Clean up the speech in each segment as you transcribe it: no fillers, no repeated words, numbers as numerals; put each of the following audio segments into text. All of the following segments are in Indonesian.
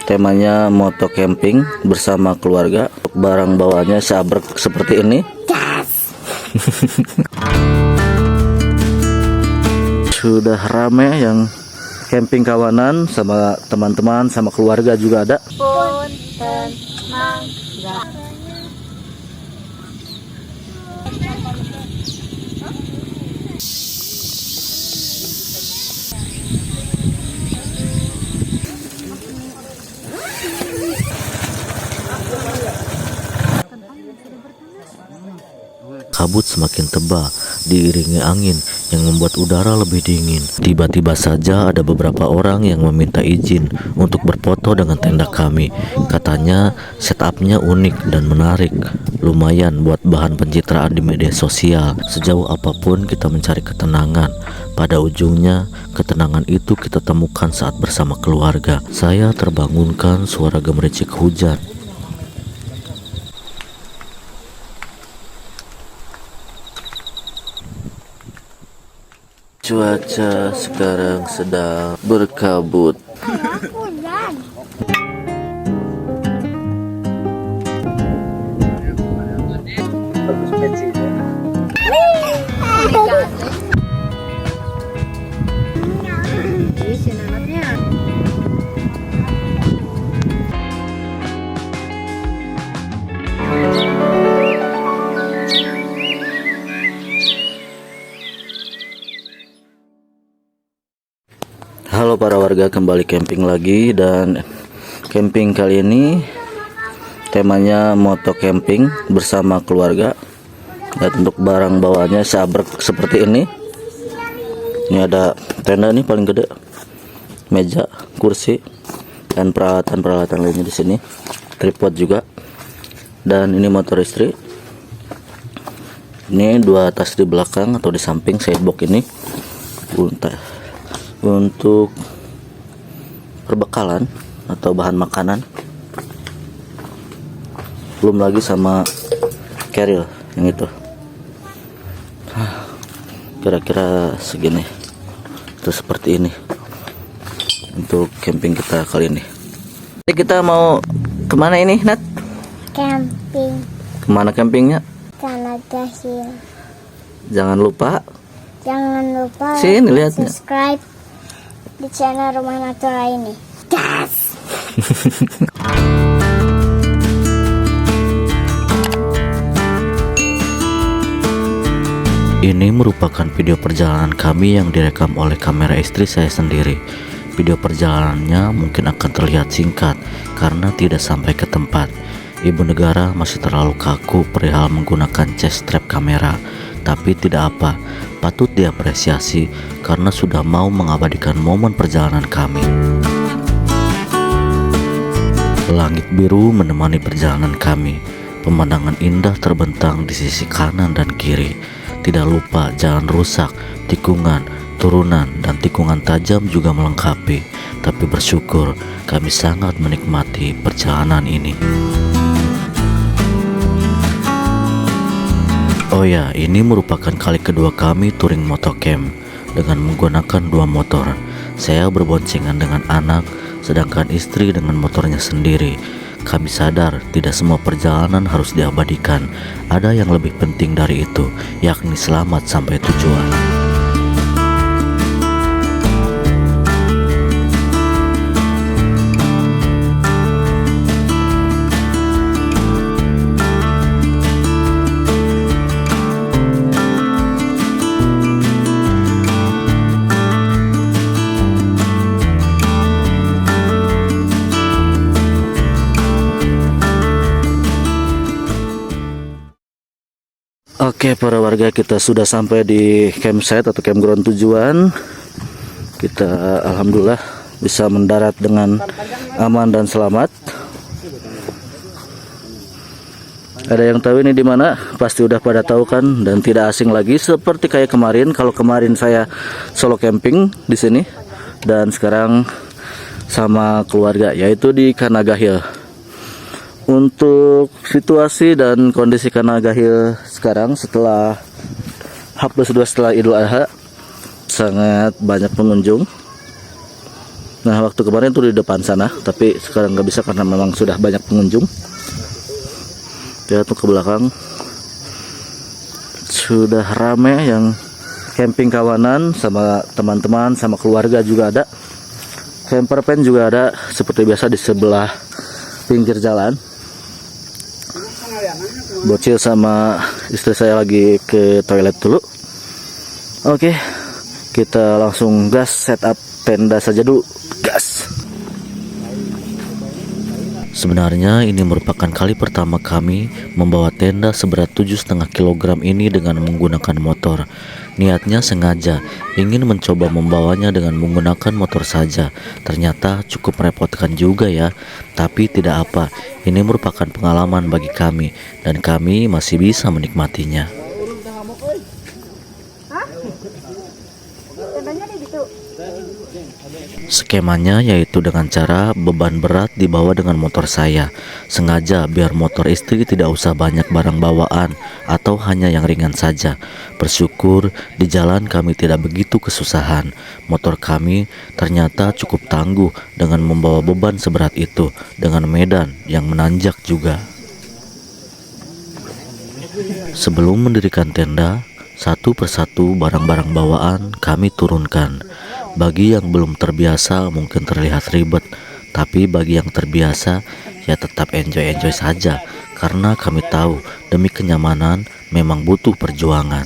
Temanya moto camping bersama keluarga. Barang bawaannya seabrek seperti ini. Sudah rame yang camping kawanan sama teman-teman, sama keluarga juga ada. Punten mangga. Kabut semakin tebal diiringi angin yang membuat udara lebih dingin. Tiba-tiba saja ada beberapa orang yang meminta izin untuk berfoto dengan tenda kami. Katanya setupnya unik dan menarik, lumayan buat bahan pencitraan di media sosial. Sejauh apapun kita mencari ketenangan, pada ujungnya ketenangan itu kita temukan saat bersama keluarga. Saya terbangunkan suara gemericik hujan. Cuaca sekarang sedang berkabut. Halo para warga, kembali camping lagi, dan camping kali ini temanya moto camping bersama keluarga. Dan untuk barang bawaannya seabrek seperti ini. Ini ada tenda nih paling gede, meja, kursi, dan peralatan-peralatan lainnya di sini. Tripod juga. Dan ini motor istri. Ini dua tas di belakang atau di samping sidebox ini untuk perbekalan atau bahan makanan. Belum lagi sama carrier yang itu. Kira-kira segini. Itu seperti ini untuk camping kita kali ini. Jadi kita mau kemana ini, Nat? Camping. Kemana campingnya? Kanada Hill. Jangan lupa like, sini lihatnya. subscribe di channel Rumah Natura ini. Gas. Ini merupakan video perjalanan kami yang direkam oleh kamera istri saya sendiri. Video perjalanannya mungkin akan terlihat singkat karena tidak sampai ke tempat. Ibu negara masih terlalu kaku perihal menggunakan chest strap kamera. Tapi tidak apa, patut diapresiasi karena sudah mau mengabadikan momen perjalanan kami. Langit biru menemani perjalanan kami. Pemandangan indah terbentang di sisi kanan dan kiri. Tidak lupa jalan rusak, tikungan, turunan, dan tikungan tajam juga melengkapi. Tapi bersyukur kami sangat menikmati perjalanan ini. Oh ya, ini merupakan kali kedua kami touring motocamp dengan menggunakan dua motor. Saya berboncengan dengan anak, sedangkan istri dengan motornya sendiri. Kami sadar tidak semua perjalanan harus diabadikan. Ada yang lebih penting dari itu, yakni selamat sampai tujuan. Oke para warga, kita sudah sampai di campsite atau campground tujuan. Kita alhamdulillah bisa mendarat dengan aman dan selamat. Ada yang tahu ini di mana? Pasti udah pada tahu kan, dan tidak asing lagi seperti kayak kemarin. Kalau kemarin saya solo camping di sini, dan sekarang sama keluarga, yaitu di Kanada Hill. Untuk situasi dan kondisi Kanada Hill sekarang setelah H+2 setelah Idul Adha, sangat banyak pengunjung. Nah, waktu kemarin tuh di depan sana, tapi sekarang nggak bisa karena memang sudah banyak pengunjung. Lihat tuh ke belakang, sudah rame yang camping kawanan sama teman-teman, sama keluarga juga ada. Camper van juga ada seperti biasa di sebelah pinggir jalan. Bocil sama istri saya lagi ke toilet dulu. Oke, kita langsung gas, setup tenda saja dulu. Gas. Sebenarnya ini merupakan kali pertama kami membawa tenda seberat 7,5 kg ini dengan menggunakan motor. Niatnya sengaja ingin mencoba membawanya dengan menggunakan motor saja. Ternyata cukup merepotkan juga ya. Tapi tidak apa, ini merupakan pengalaman bagi kami dan kami masih bisa menikmatinya. Skemanya yaitu dengan cara beban berat dibawa dengan motor saya. Sengaja biar motor istri tidak usah banyak barang bawaan atau hanya yang ringan saja. Bersyukur di jalan kami tidak begitu kesusahan. Motor kami ternyata cukup tangguh dengan membawa beban seberat itu dengan medan yang menanjak juga. Sebelum mendirikan tenda, satu persatu barang-barang bawaan kami turunkan. Bagi yang belum terbiasa mungkin terlihat ribet, tapi bagi yang terbiasa ya tetap enjoy-enjoy saja, karena kami tahu demi kenyamanan memang butuh perjuangan.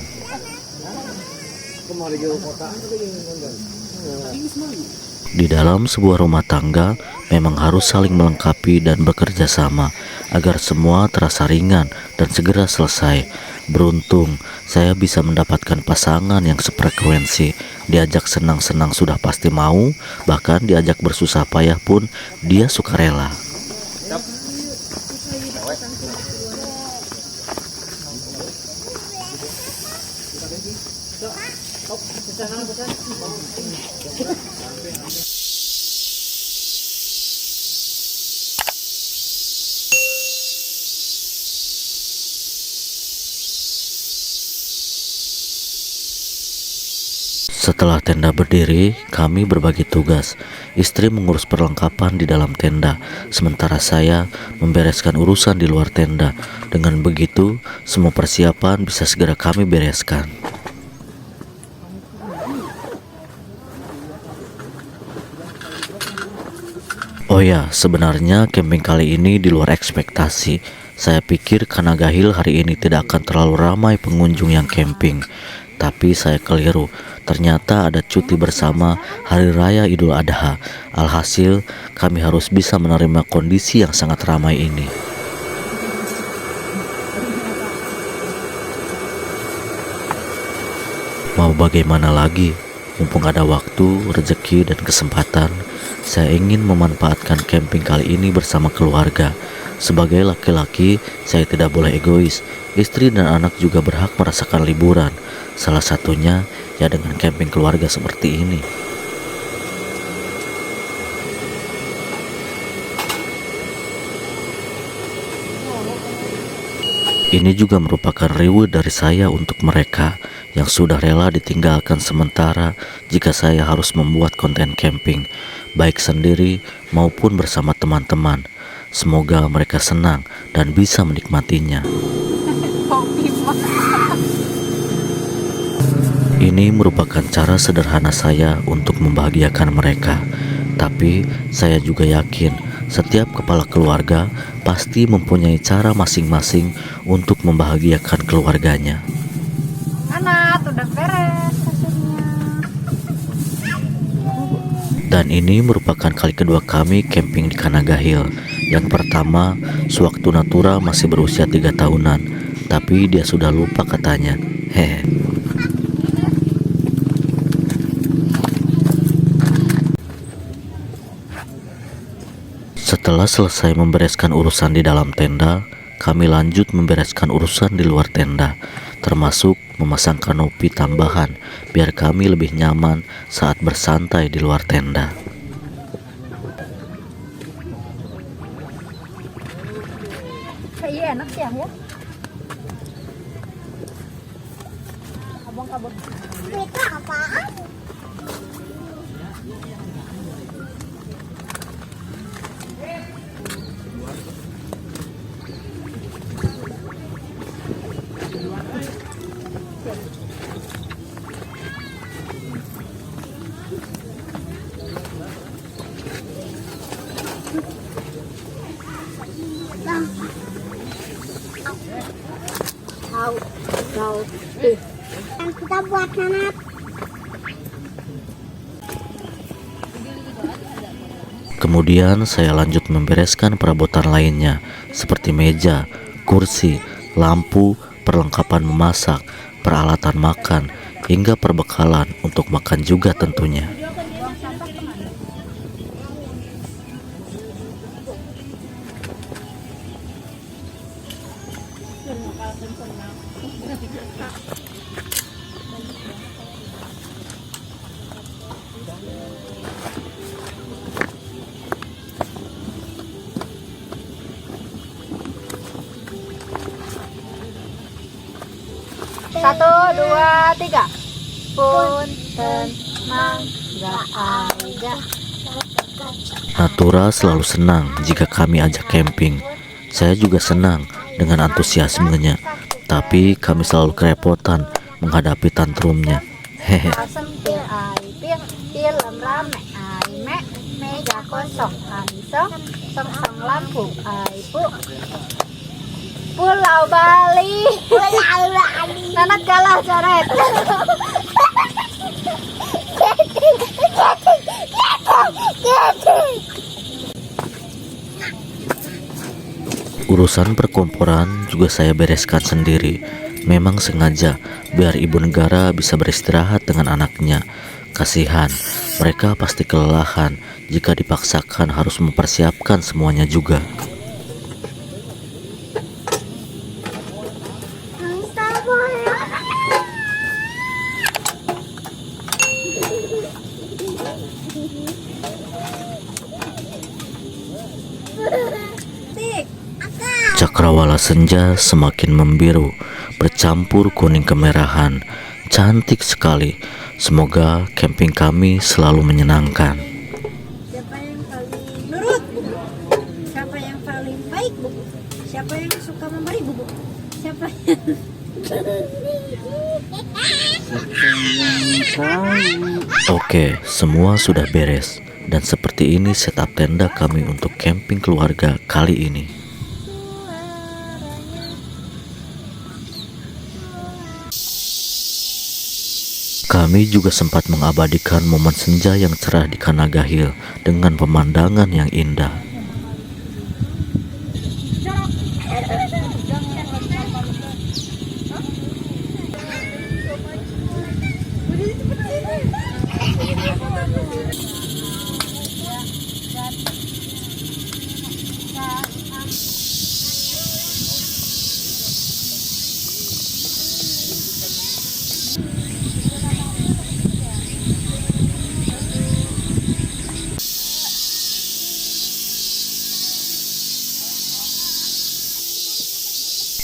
Di dalam sebuah rumah tangga memang harus saling melengkapi dan bekerja sama agar semua terasa ringan dan segera selesai. Beruntung saya bisa mendapatkan pasangan yang sefrekuensi. Diajak senang-senang sudah pasti mau, bahkan diajak bersusah payah pun dia sukarela. Setelah tenda berdiri, kami berbagi tugas. Istri mengurus perlengkapan di dalam tenda, sementara saya membereskan urusan di luar tenda. Dengan begitu, semua persiapan bisa segera kami bereskan. Oh ya, sebenarnya camping kali ini di luar ekspektasi. Saya pikir Kanagahil hari ini tidak akan terlalu ramai pengunjung yang camping. Tapi saya keliru, ternyata ada cuti bersama Hari Raya Idul Adha. Alhasil, kami harus bisa menerima kondisi yang sangat ramai ini. Mau bagaimana lagi? Mumpung ada waktu, rezeki, dan kesempatan, saya ingin memanfaatkan camping kali ini bersama keluarga. Sebagai laki-laki, saya tidak boleh egois. Istri dan anak juga berhak merasakan liburan. Salah satunya ya dengan camping keluarga seperti ini. Ini juga merupakan reward dari saya untuk mereka yang sudah rela ditinggalkan sementara jika saya harus membuat konten camping, baik sendiri maupun bersama teman-teman. Semoga mereka senang dan bisa menikmatinya. Ini merupakan cara sederhana saya untuk membahagiakan mereka. Tapi saya juga yakin setiap kepala keluarga pasti mempunyai cara masing-masing untuk membahagiakan keluarganya. Anak, udah beres kasurnya. Dan ini merupakan kali kedua kami camping di Kanagahil. Yang pertama, sewaktu Natura masih berusia 3 tahunan, tapi dia sudah lupa katanya. Hehe. Setelah selesai membereskan urusan di dalam tenda, kami lanjut membereskan urusan di luar tenda, termasuk memasang kanopi tambahan biar kami lebih nyaman saat bersantai di luar tenda. Iya enak sih ya. Abang kabur. Itu apaan? kau. Ih, Kan kita buat nanap. Kemudian saya lanjut membereskan perabotan lainnya seperti meja, kursi, lampu, perlengkapan memasak, peralatan makan, hingga perbekalan untuk makan juga tentunya. satu, dua, tiga. Punten, mangga, aja. Natura selalu senang jika kami ajak camping. Saya juga senang dengan antusiasmenya, tapi kami selalu kerepotan menghadapi tantrumnya. Hehe. Asem pil ai pil, film rame ai meja kosong ai song lampu ai Pulau Bali. Pulau Bali. Nanak kalah coret. Urusan perkomporan juga saya bereskan sendiri. Memang sengaja biar ibu negara bisa beristirahat dengan anaknya. Kasihan, mereka pasti kelelahan jika dipaksakan harus mempersiapkan semuanya juga. Cakrawala senja semakin membiru, bercampur kuning kemerahan. Cantik sekali. Semoga camping kami selalu menyenangkan. Siapa yang paling nurut, Bu? Siapa yang paling baik, Bu? Siapa yang suka memberi, Bu? Siapa yang Oke, semua sudah beres. Dan seperti ini setup tenda kami untuk camping keluarga kali ini. Kami juga sempat mengabadikan momen senja yang cerah di Kanagahil dengan pemandangan yang indah.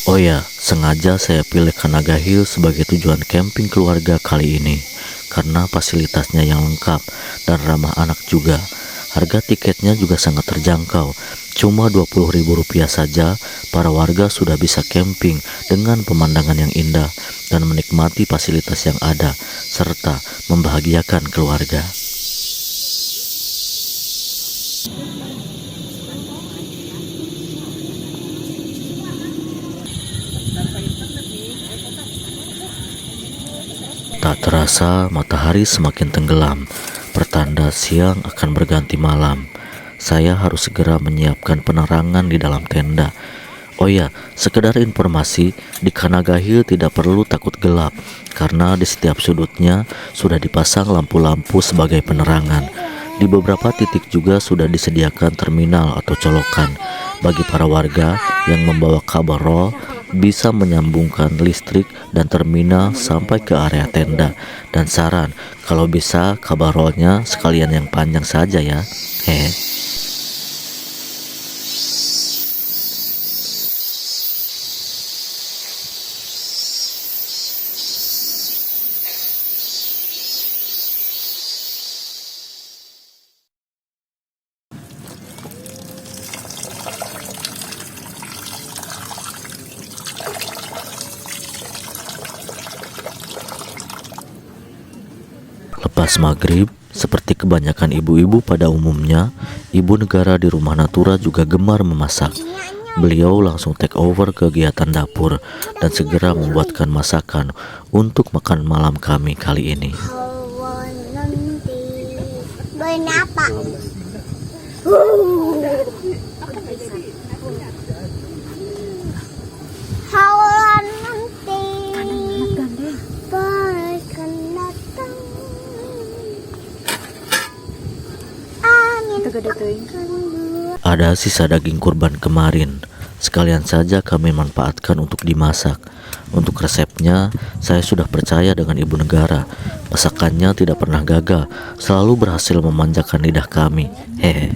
Oh ya, sengaja saya pilih Kanagahil sebagai tujuan camping keluarga kali ini karena fasilitasnya yang lengkap dan ramah anak juga. Harga tiketnya juga sangat terjangkau, cuma Rp20.000 saja para warga sudah bisa camping dengan pemandangan yang indah dan menikmati fasilitas yang ada serta membahagiakan keluarga. Tak terasa matahari semakin tenggelam, pertanda siang akan berganti malam. Saya harus segera menyiapkan penerangan di dalam tenda. Oh ya, sekedar informasi, di Kanagahil tidak perlu takut gelap karena di setiap sudutnya sudah dipasang lampu-lampu sebagai penerangan. Di beberapa titik juga sudah disediakan terminal atau colokan bagi para warga yang membawa kabel roll, bisa menyambungkan listrik dan terminal sampai ke area tenda. Dan saran, kalau bisa kabel rollnya sekalian yang panjang saja ya. Hehe. Lepas maghrib, seperti kebanyakan ibu-ibu pada umumnya, ibu negara di rumah Natura juga gemar memasak. Beliau langsung take over kegiatan dapur dan segera membuatkan masakan untuk makan malam kami kali ini. Hawa nanti. Bawain apa? Hawa nanti. Akan datang. Angin akan dua. Ada sisa daging kurban kemarin, sekalian saja kami manfaatkan untuk dimasak. Untuk resepnya, saya sudah percaya dengan ibu negara. Masakannya tidak pernah gagal, selalu berhasil memanjakan lidah kami. Hehe.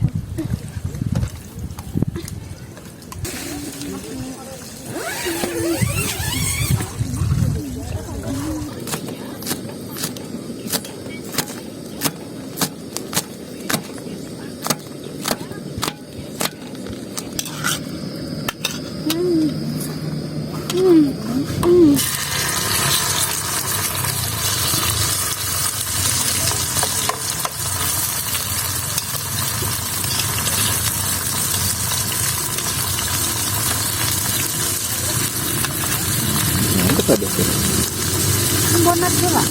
Bonat pula.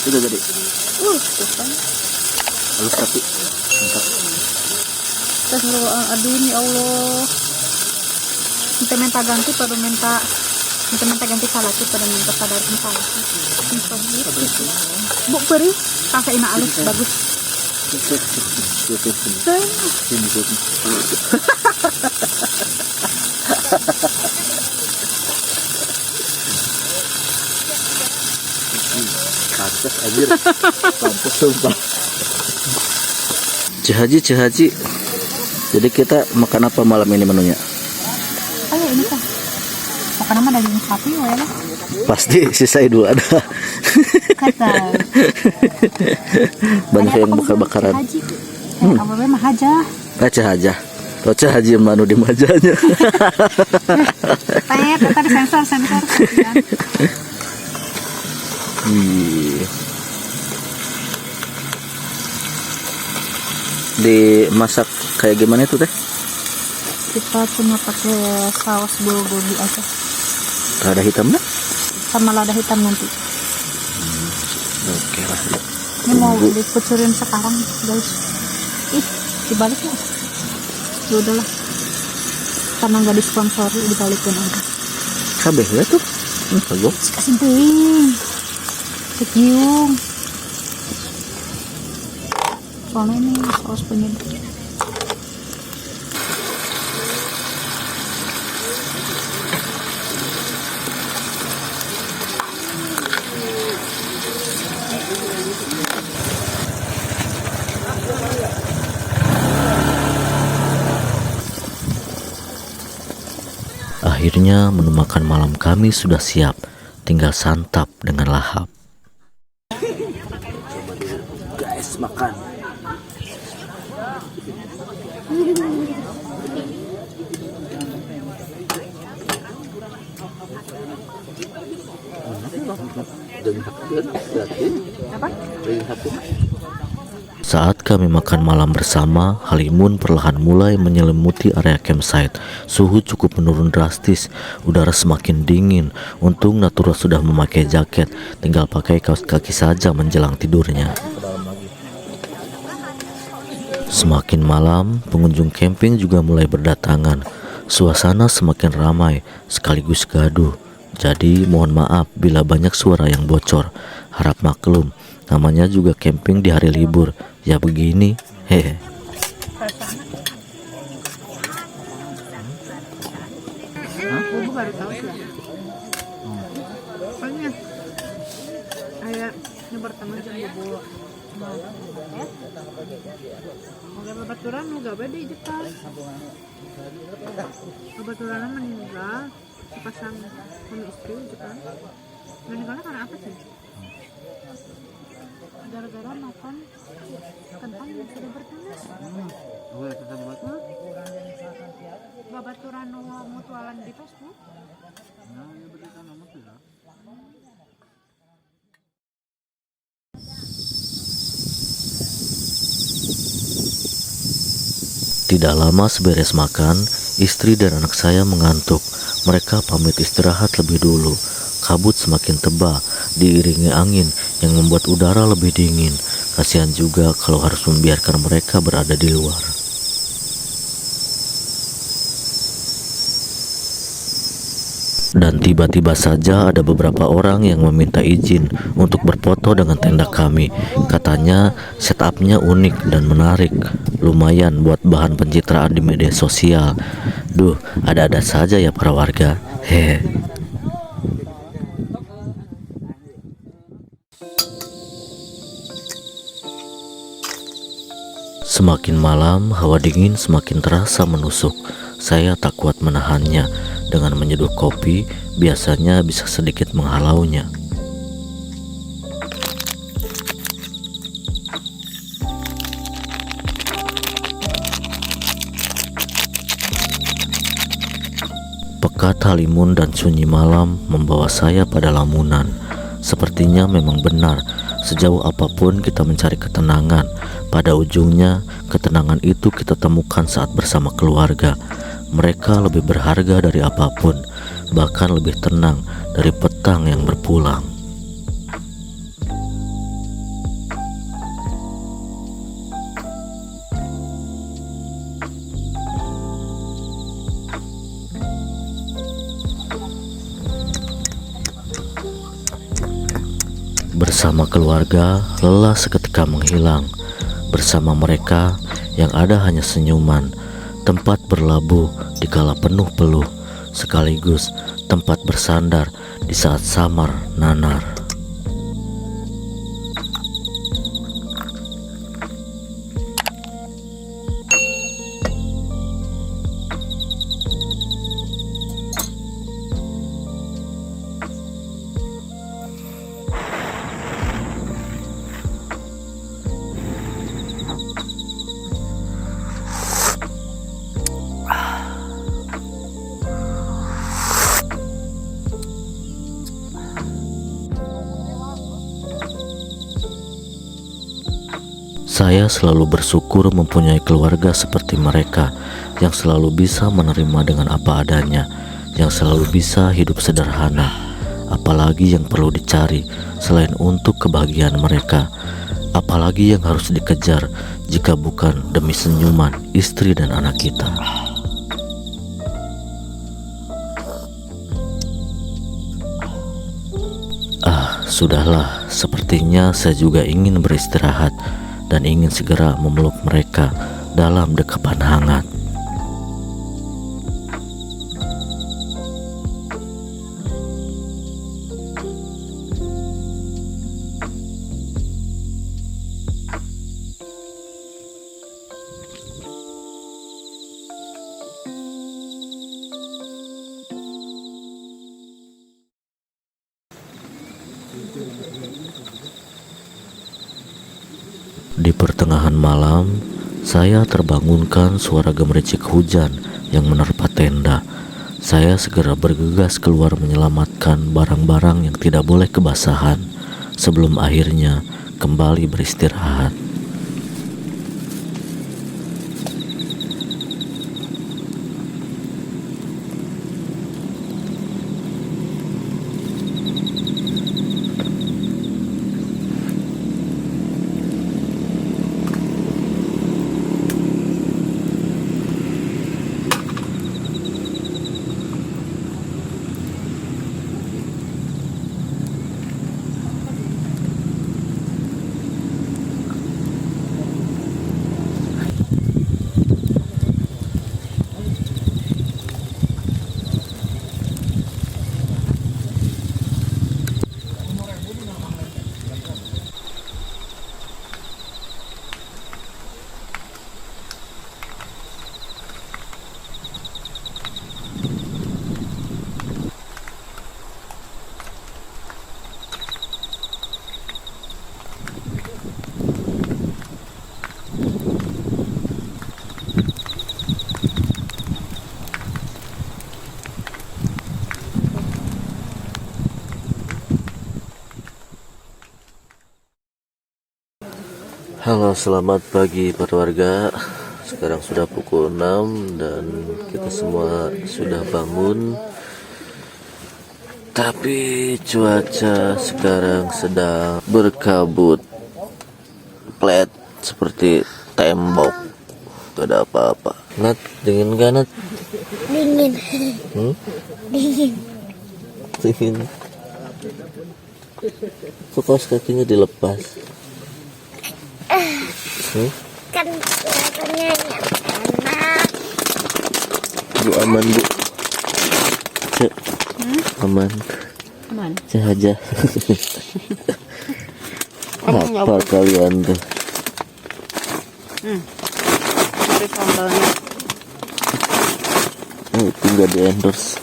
Sudah jadi. Tuh kan. Halus tapi mantap. Aduh ini Allah. Minta ganti pada minta ganti salati pada minta sadarkan salati. Bu beri kakak ina alus bagus. Pantes anjir. Pantes sumpah. Cihaji. Jadi kita makan apa malam ini menunya? Oh ya ini kan. Makan nama daging sapi ya lah. Pasti sisa idul ada. Kata. Banyak yang bakar-bakaran. Kamu mah haja. Aja. Roca haji manu di majanya. Tadi sensor. Dimasak kayak gimana itu teh? Kita cuma pakai saus bulgogi aja. Lada hitamnya? Sama lada hitam nanti. Oke lah. Ini mau dikucurin sekarang guys. Ih, dibaliknya. Ya udahlah. Karena nggak disponsori dibalikin aja. Kabeh ya tuh. Bagus. Kasih ting. Sekiung. Soalnya ini saus penyedap. Akhirnya menu makan malam kami sudah siap, tinggal santap dengan lahap. Guys, makan. Saat kami makan malam bersama, halimun perlahan mulai menyelimuti area campsite. Suhu cukup menurun drastis, udara semakin dingin. Untung Natura sudah memakai jaket, tinggal pakai kaos kaki saja menjelang tidurnya. Semakin malam, pengunjung camping juga mulai berdatangan. Suasana semakin ramai, sekaligus gaduh. Jadi mohon maaf bila banyak suara yang bocor. Harap maklum, namanya juga camping di hari libur. Ya begini, hehe. Ibu baru tahu sih. Soalnya kayak ini pertama jam 2. Oke, babaturan juga beda di Jepang. Babaturan meninggal sepasang suami istri di Jepang. Meninggalnya karena apa sih? Gara-gara makan kentang yang sudah bertunas. Babaturan mutualan di Facebook. Tidak lama seberes makan, istri dan anak saya mengantuk. Mereka pamit istirahat lebih dulu. Kabut semakin tebal, diiringi angin yang membuat udara lebih dingin. Kasihan juga kalau harus membiarkan mereka berada di luar. Dan tiba-tiba saja ada beberapa orang yang meminta izin untuk berfoto dengan tenda kami. Katanya setupnya unik dan menarik, lumayan buat bahan pencitraan di media sosial. Duh, ada-ada saja ya para warga. Hehe. Semakin malam, hawa dingin semakin terasa menusuk. Saya tak kuat menahannya. Dengan menyeduh kopi, biasanya bisa sedikit menghalaunya. Pekat halimun dan sunyi malam membawa saya pada lamunan. Sepertinya memang benar, sejauh apapun kita mencari ketenangan, pada ujungnya ketenangan itu kita temukan saat bersama keluarga. Mereka lebih berharga dari apapun, bahkan lebih tenang dari petang yang berpulang. Bersama keluarga, lelah seketika menghilang. Bersama mereka, yang ada hanya senyuman. Tempat berlabuh dikala penuh peluh, sekaligus tempat bersandar di saat samar nanar. Saya selalu bersyukur mempunyai keluarga seperti mereka, yang selalu bisa menerima dengan apa adanya, yang selalu bisa hidup sederhana. Apalagi yang perlu dicari selain untuk kebahagiaan mereka? Apalagi yang harus dikejar jika bukan demi senyuman istri dan anak kita? Sudahlah, sepertinya saya juga ingin beristirahat dan ingin segera memeluk mereka dalam dekapan hangat. Di pertengahan malam, saya terbangunkan suara gemericik hujan yang menerpa tenda. Saya segera bergegas keluar menyelamatkan barang-barang yang tidak boleh kebasahan sebelum akhirnya kembali beristirahat. Halo, selamat pagi para warga. Sekarang sudah pukul 6 dan kita semua sudah bangun. Tapi cuaca sekarang sedang berkabut, flat seperti tembok, gak ada apa-apa. Nat, dingin gak Nat? Dingin. Dingin. Dingin. Kok kaos kakinya dilepas? Kan kelihatannya enak. Bu aman bu. Cek. Aman. Aman. Cek aja. Apa kalian tuh? Dari sambalnya. Itu nggak di endorse.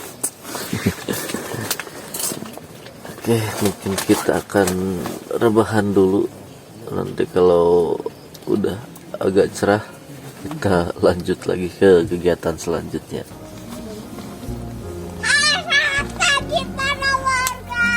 Oke, mungkin kita akan rebahan dulu. Nanti kalau udah agak cerah, kita lanjut lagi ke kegiatan selanjutnya. Kita warga.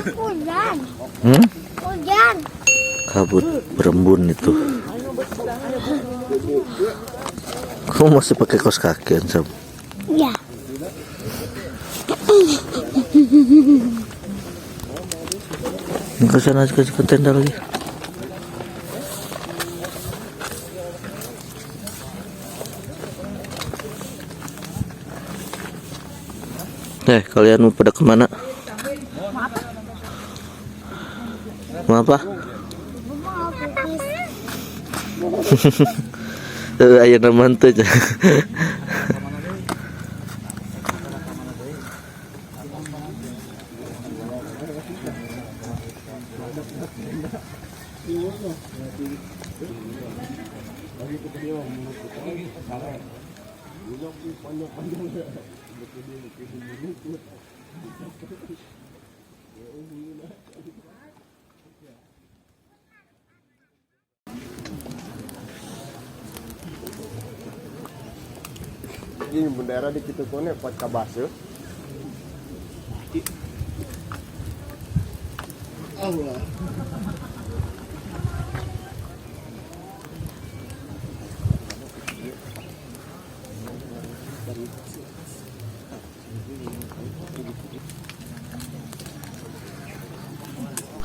Hujan. Hujan. Kabut berembun itu. Kamu masih pakai kaos kaki, Ansam? Ya. Ke sana ke tenda lagi. Kalian mau pada kemana? Mau apa? Ayo naman tuh. Ini bendera di kita kone pas kabase. Allah.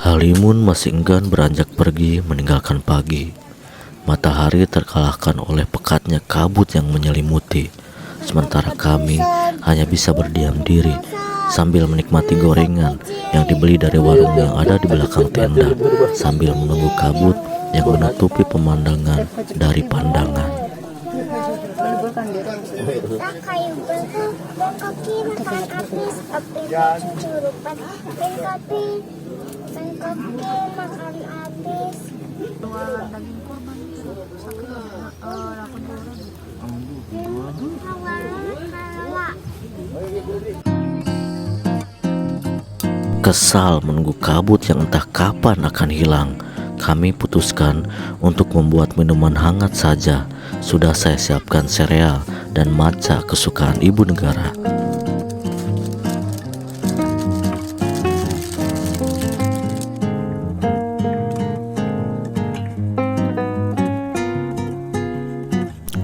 Halimun masih enggan beranjak pergi meninggalkan pagi. Matahari terkalahkan oleh pekatnya kabut yang menyelimuti. Sementara kami hanya bisa berdiam diri sambil menikmati gorengan yang dibeli dari warung yang ada di belakang tenda, sambil menunggu kabut yang menutupi pemandangan dari pandangan. Kayu bengkoki makan habis, api cucurupan, bengkoki makan habis. Daging korban Kesal menunggu kabut yang entah kapan akan hilang, kami putuskan untuk membuat minuman hangat saja. Sudah saya siapkan sereal dan matcha kesukaan ibu negara.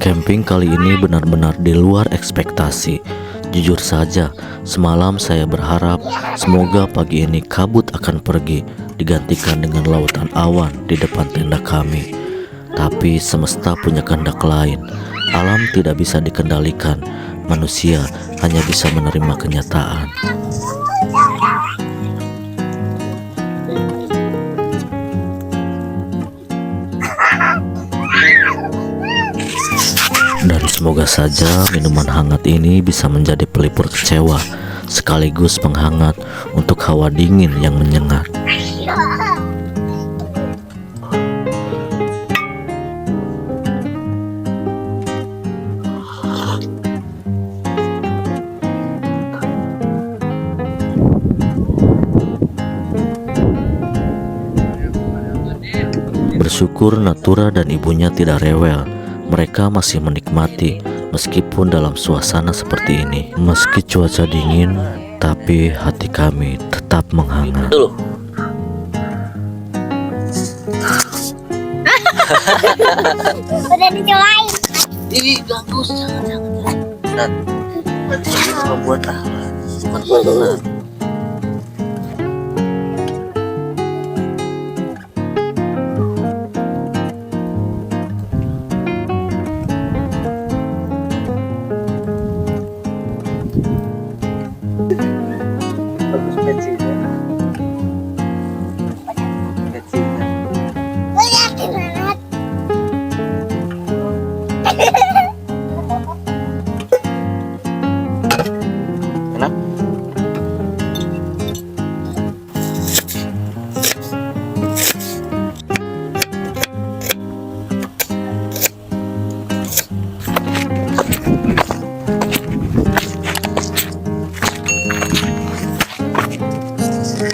Camping kali ini benar-benar di luar ekspektasi. Jujur saja, semalam saya berharap semoga pagi ini kabut akan pergi, digantikan dengan lautan awan di depan tenda kami. Tapi semesta punya kehendak lain. Alam tidak bisa dikendalikan. Manusia hanya bisa menerima kenyataan. Dan semoga saja minuman hangat ini bisa menjadi pelipur kecewa sekaligus penghangat untuk hawa dingin yang menyengat. Bersyukur Natura dan ibunya tidak rewel. Mereka masih menikmati meskipun dalam suasana seperti ini. Meski cuaca dingin, tapi hati kami tetap menghangat. Udah dicobain. Ih, bagus, jangan. Nanti membuat buat bagus pensilnya. Pensilnya. Liatin banget. Enak?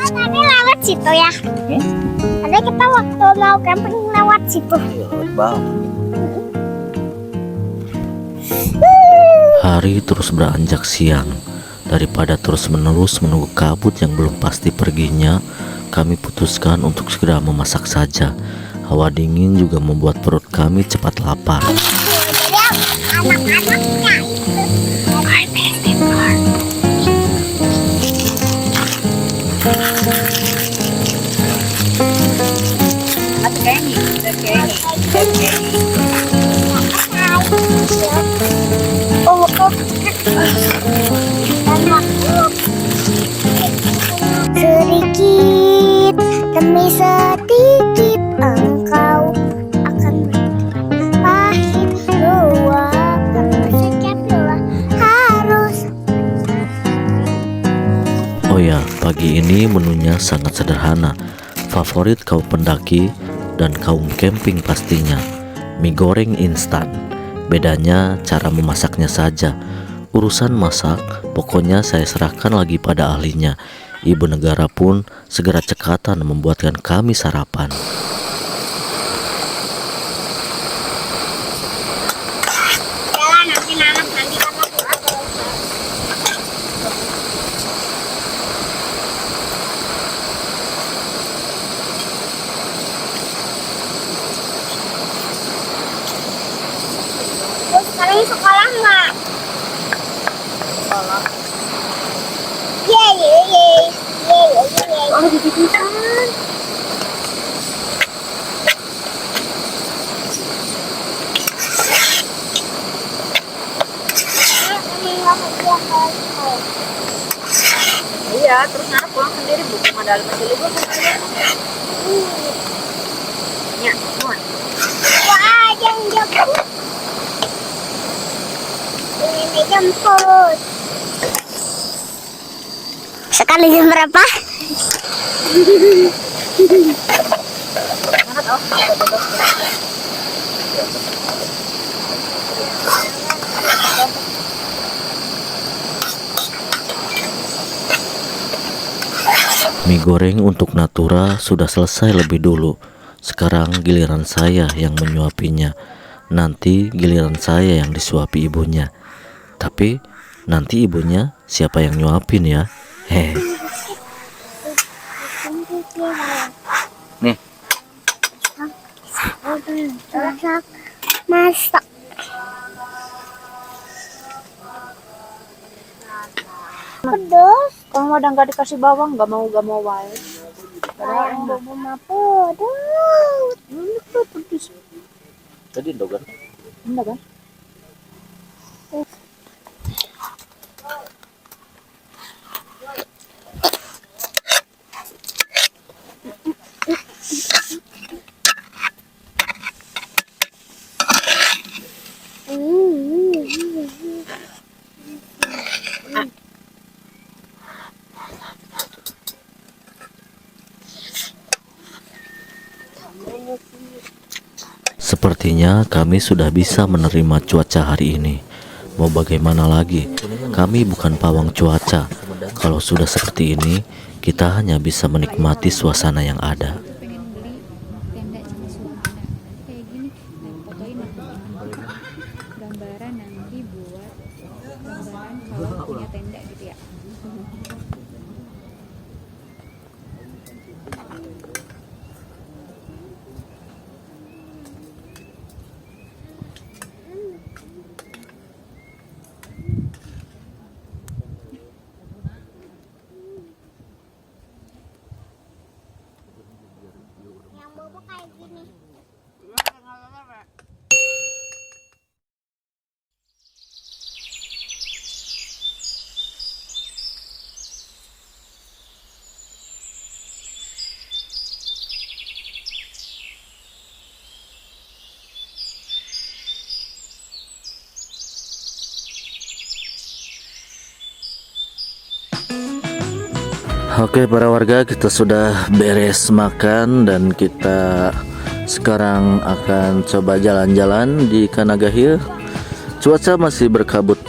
Tadi lewat situ ya. Tadi kita waktu mau camping lewat situ. Hari terus beranjak siang. Daripada terus-menerus menunggu kabut yang belum pasti perginya, kami putuskan untuk segera memasak saja. Hawa dingin juga membuat perut kami cepat lapar. Jadi anak-anaknya sedikit demi sedikit engkau akan pahit luapkan setiap doa harus. Oh ya, pagi ini menunya sangat sederhana. Favorit kaum pendaki dan kaum camping pastinya, mie goreng instan. Bedanya cara memasaknya saja. Urusan masak, pokoknya saya serahkan lagi pada ahlinya. Ibu negara pun segera cekatan membuatkan kami sarapan. Jalan nanti nanas nanti kata doa terus. Terus sekarang sekolah nggak? Sekolah. Ye ye ye ye ye ye. Oh gitu kan. Iya, terus Nara pulang sendiri bukan modal masih libur kan? Ya, muat. Wah, yang jemput. Ini jemput. Sekali jam berapa? Nara tahu apa jodoh? Mie goreng untuk Natura sudah selesai lebih dulu. Sekarang giliran saya yang menyuapinya. Nanti giliran saya yang disuapi ibunya. Tapi nanti ibunya siapa yang nyuapin ya? Heh. Nih. Masak. Pedas. Kalau udah nggak dikasih bawang nggak mau wae. Yang bobo mah pedas. Pedes. Tadi dogan. Enggak kan? Sepertinya kami sudah bisa menerima cuaca hari ini. Mau bagaimana lagi? Kami bukan pawang cuaca. Kalau sudah seperti ini, kita hanya bisa menikmati suasana yang ada. Pengen beli tenda sama suasana kayak gini, nah, fotoin aku gambaran nanti buat gambaran kalau punya tenda gitu ya. Yang bobo kayak gini. Oke para warga, kita sudah beres makan dan kita sekarang akan coba jalan-jalan di Kanaga Hill. Cuaca masih berkabut,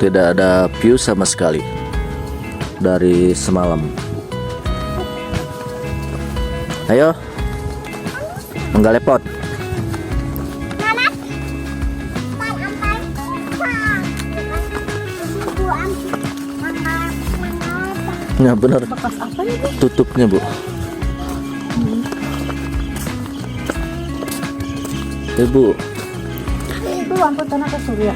tidak ada view sama sekali dari semalam. Ayo, enggak lepot. Ya benar, Bekas apa nih, Bu? tutupnya Bu. Ibu, Itu lampu tenaga surya.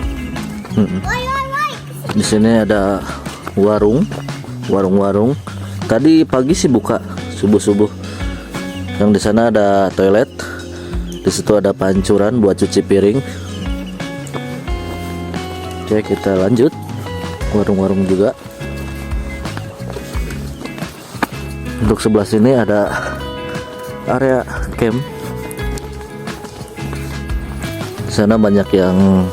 di sini ada warung. Tadi pagi sih buka subuh. Yang di sana ada toilet. Di situ ada pancuran buat cuci piring. Oke, kita lanjut. Warung-warung juga. Untuk sebelah sini ada area camp. Di sana banyak yang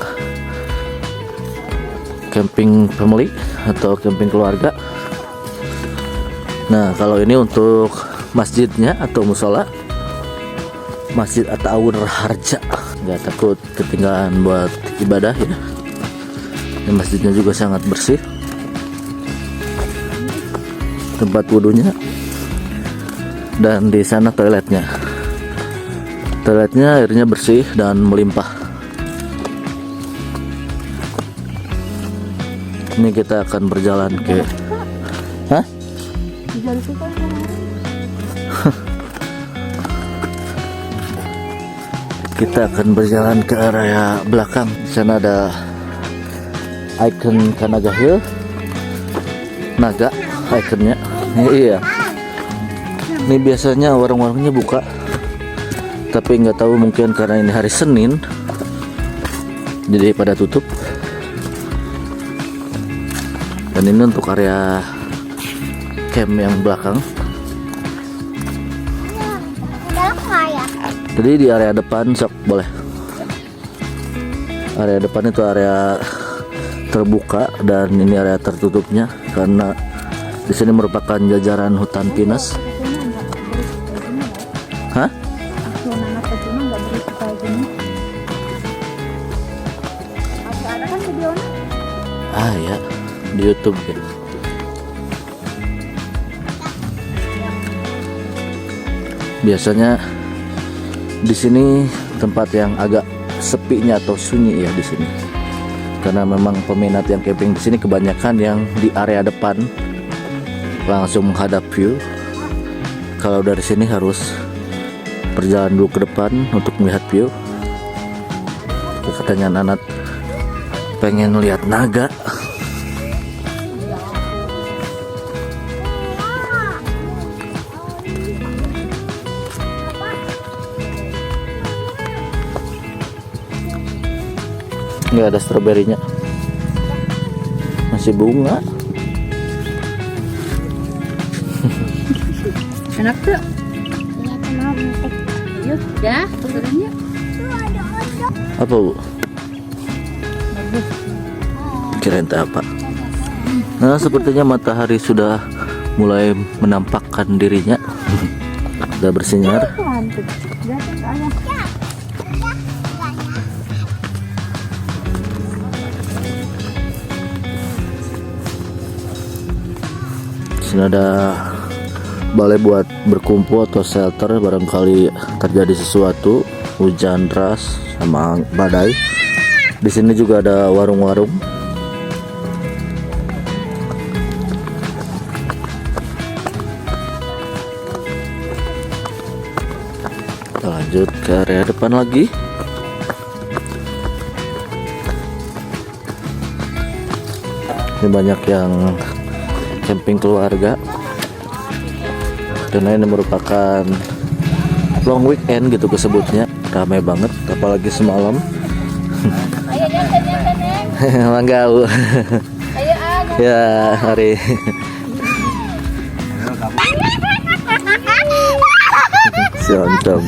camping family atau camping keluarga. Nah, kalau ini untuk masjidnya atau musola, Masjid At-Ta'awun Raharja. Nggak takut ketinggalan buat ibadah ya. Dan masjidnya juga sangat bersih. Tempat wudhunya. Dan di sana toiletnya. Toiletnya airnya bersih dan melimpah. Ini kita akan berjalan ke Hah? Dari situ kan Kita akan berjalan ke area belakang. Di sana ada icon Kanaga Hill. Naga ikonnya. Iya. Ini biasanya warung-warungnya buka. Tapi nggak tahu, mungkin karena ini hari Senin jadi pada tutup. Dan ini untuk area camp yang belakang. Udah kaya. Jadi di area depan sok boleh. Area depan itu area terbuka dan ini area tertutupnya karena di sini merupakan jajaran hutan pinus. Hah? anak kecil nggak berisik kayak gini. Ada kan videonya? Ah ya, di YouTube ya. Biasanya di sini tempat yang agak sepinya atau sunyi ya di sini. Karena memang peminat yang camping di sini kebanyakan yang di area depan langsung menghadap view. Kalau dari sini harus berjalan dulu ke depan untuk melihat view. Katanya anak pengen lihat naga. Nggak ada stroberinya, masih bunga. Enak tuh. Iya, mau ngetek. Yuk, ya, turunin yuk. Apa Bu? Kirain teh apa? Nah, sepertinya matahari sudah mulai menampakkan dirinya. Sudah bersinar. Cantik. Lihat ayah. Sini ada balai buat berkumpul atau shelter barangkali terjadi sesuatu, hujan deras sama badai. Di sini juga ada warung-warung. Kita lanjut ke area depan lagi. Ini banyak yang camping keluarga karena ini merupakan long weekend gitu kesebutnya, ramai banget apalagi semalam. Ayo jangan. Manggau. Ayo ah. Ya hari siontong.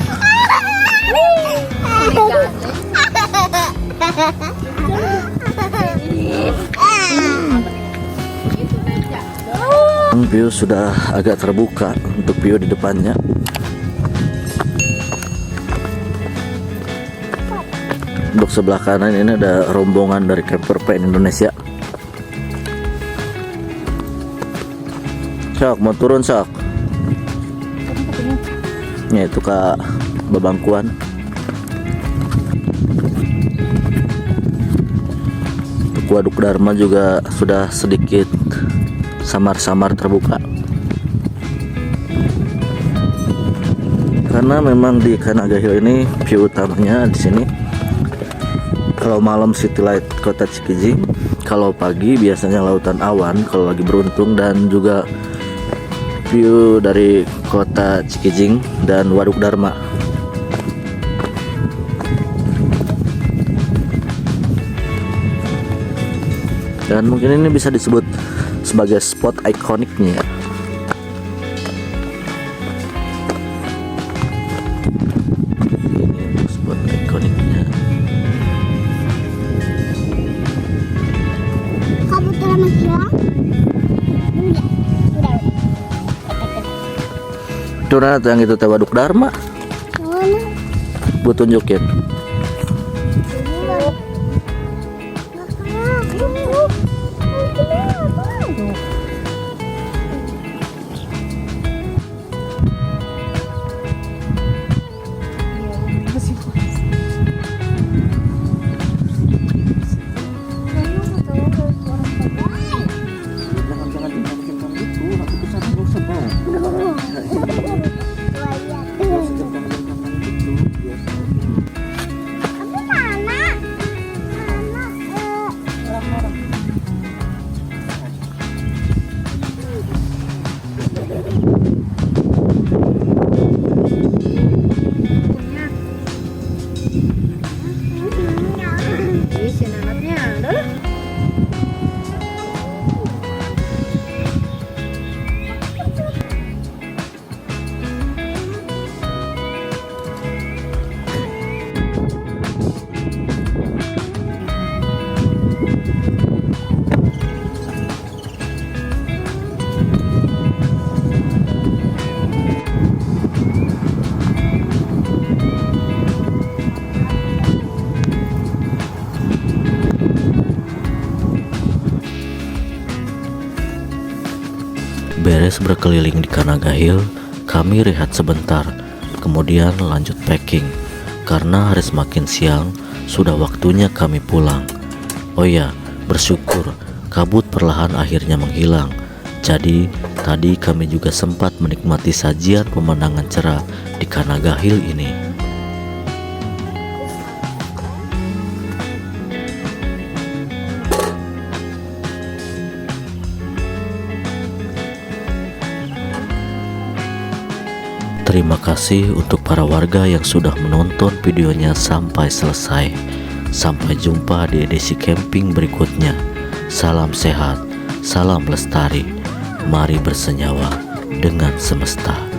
View sudah agak terbuka untuk view di depannya. Untuk sebelah kanan ini ada rombongan dari Camper Van Indonesia. Sok mau turun sok. Ya itu Kak bebangkuan. Untuk Waduk Dharma juga sudah sedikit samar-samar terbuka. Karena memang di Kanaga Hill ini view utamanya di sini. Kalau malam city light kota Cikijing, kalau pagi biasanya lautan awan kalau lagi beruntung, dan juga view dari kota Cikijing dan Waduk Dharma. Dan mungkin ini bisa disebut sebagai spot ikoniknya. Ini spot ikoniknya. Kamu telah menghilang? Itu tuh yang itu Waduk Dharma. Mana? Bu tunjukin. Beres berkeliling di Kanaga Hill, kami rehat sebentar, kemudian lanjut packing. Karena hari semakin siang, sudah waktunya kami pulang. Oh ya, bersyukur kabut perlahan akhirnya menghilang. Jadi, tadi kami juga sempat menikmati sajian pemandangan cerah di Kanaga Hill ini. Terima kasih untuk para warga yang sudah menonton videonya sampai selesai. Sampai jumpa di edisi camping berikutnya. Salam sehat, salam lestari. Mari bersenyawa dengan semesta.